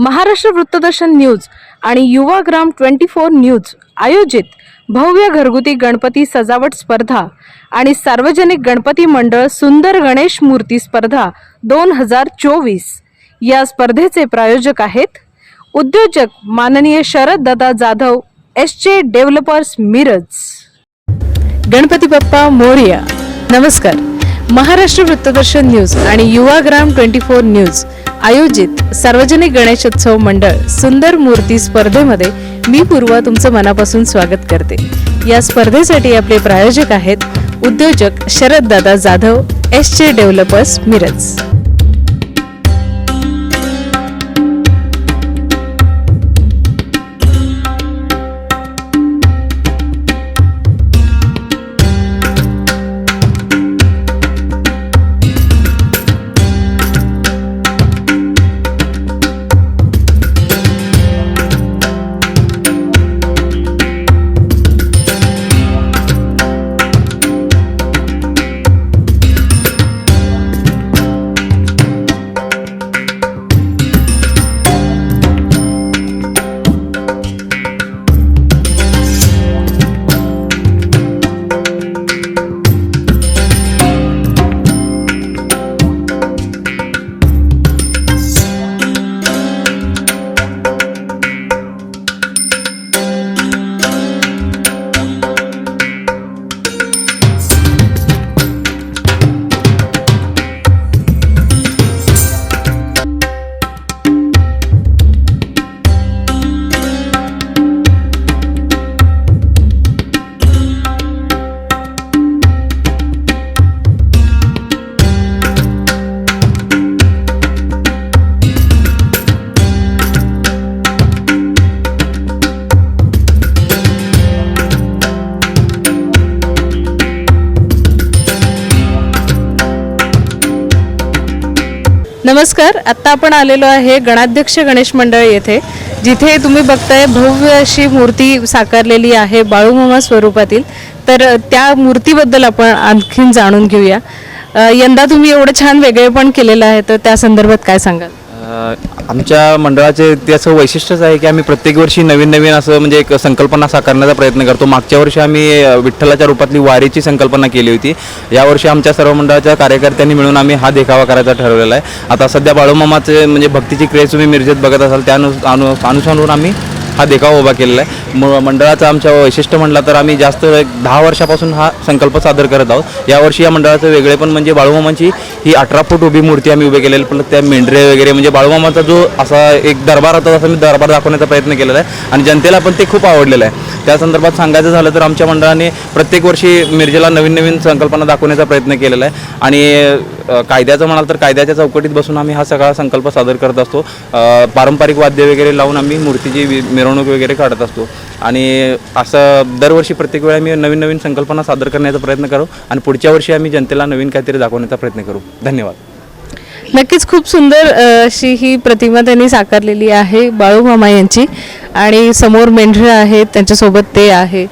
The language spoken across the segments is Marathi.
महाराष्ट्र वृत्तदर्शन न्यूज आणि युवाग्राम 24 न्यूज आयोजित भव्य घरगुती गणपती सजावट स्पर्धा आणि सार्वजनिक गणपती मंडळ सुंदर गणेश मूर्ती स्पर्धा 2024 या स्पर्धेचे प्रायोजक आहेत उद्योजक माननीय शरद दादा जाधव एसचे डेव्हलपर्स मिरज। गणपती बाप्पा मोरया। नमस्कार। महाराष्ट्र वृत्तदर्शन न्यूज आणि युवाग्राम 24 न्यूज आयोजित सार्वजनिक गणेशोत्सव मंडळ सुंदर मूर्ती स्पर्धेमध्ये मी पूर्वा तुमचं मनापासून स्वागत करते। या स्पर्धेसाठी आपले प्रायोजक आहेत उद्योजक शरद दादा जाधव एसचे डेव्हलपर्स मिरज। नमस्कार। आता आपण आलेलो आहे गणाध्यक्ष गणेश मंडळ येथे, जिथे तुम्ही बघताय भव्य अशी मूर्ती साकारलेली आहे बाळूमामा स्वरूपातील। तर त्या मूर्तीबद्दल आपण आणखीन जाणून घेऊया। यंदा तुम्ही एवढं छान वेगळेपण केलेलं आहे, तर त्या संदर्भात काय सांगाल? आमच्या मंडळाचे त्याचं वैशिष्ट्यच आहे की आम्ही प्रत्येक वर्षी नवीन नवीन असं म्हणजे एक संकल्पना साकारण्याचा प्रयत्न करतो। मागच्या वर्षी आम्ही विठ्ठलाच्या रूपातली वारीची संकल्पना केली होती। यावर्षी आमच्या सर्व मंडळाच्या कार्यकर्त्यांनी मिळून आम्ही हा देखावा करायचा ठरवलेला आहे। आता सध्या बाळूमामाचे म्हणजे भक्तीची क्रेज तुम्ही मिरजेत बघत असाल, त्या अनुसरून आम्ही हा देखावा उभा केलेला आहे। मंडळाचं आमच्या वैशिष्ट्य म्हटलं तर आम्ही जास्त 10 वर्षापासून हा संकल्प सादर करत आहोत। यावर्षी या मंडळाचं वेगळेपण म्हणजे बाळूमामाची ही 18 फूट उभी मूर्ती आम्ही उभी केलेली, पण त्या मेंढरे वगैरे म्हणजे बाळूमामाचा जो असा एक दरबार होता तसा मी दरबार दाखवण्याचा प्रयत्न केलेला आहे आणि जनतेला पण ते खूप आवडलेलं आहे। त्या संदर्भात सांगायचं झालं तर आमच्या मंडळाने प्रत्येक वर्षी मिरजेला नवीन नवीन संकल्पना दाखवण्याचा प्रयत्न केलेला आहे आणि कायद्याचं म्हणाल तर कायद्याच्या चौकटीत बसून आम्ही हा सगळा संकल्प सादर करत असतो। पारंपरिक वाद्य वगैरे लावून आम्ही मूर्तीची मिरवणूक वगैरे काढत असतो आणि असं दरवर्षी प्रत्येक वेळा आम्ही नवीन नवीन संकल्पना सादर करण्याचा प्रयत्न करू आणि पुढच्या वर्षी आम्ही जनतेला नवीन काहीतरी दाखवण्याचा प्रयत्न करू। धन्यवाद। नक्कीच खूप सुंदर अशी ही प्रतिमा त्यांनी साकारलेली आहे बाळूमामा यांची आणि समोर मेंढरे आहेत, त्यांच्यासोबत ते आहे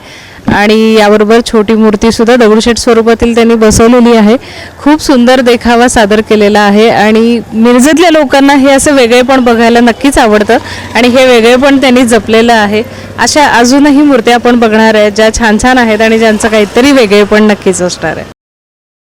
आणि याबरोबर छोटी मूर्ती सुद्धा दगडूशेठ स्वरूपातील त्यांनी बसवलेली आहे। खूप सुंदर देखावा सादर केलेला आहे आणि मिरजेतल्या लोकांना हे असं वेगळेपण बघायला नक्कीच आवडतं आणि हे वेगळेपण त्यांनी जपलेलं आहे। अशा अजूनही मूर्त्या आपण बघणार आहे ज्या छान छान आहेत आणि ज्यांचं काहीतरी वेगळेपण नक्कीच असणार आहे।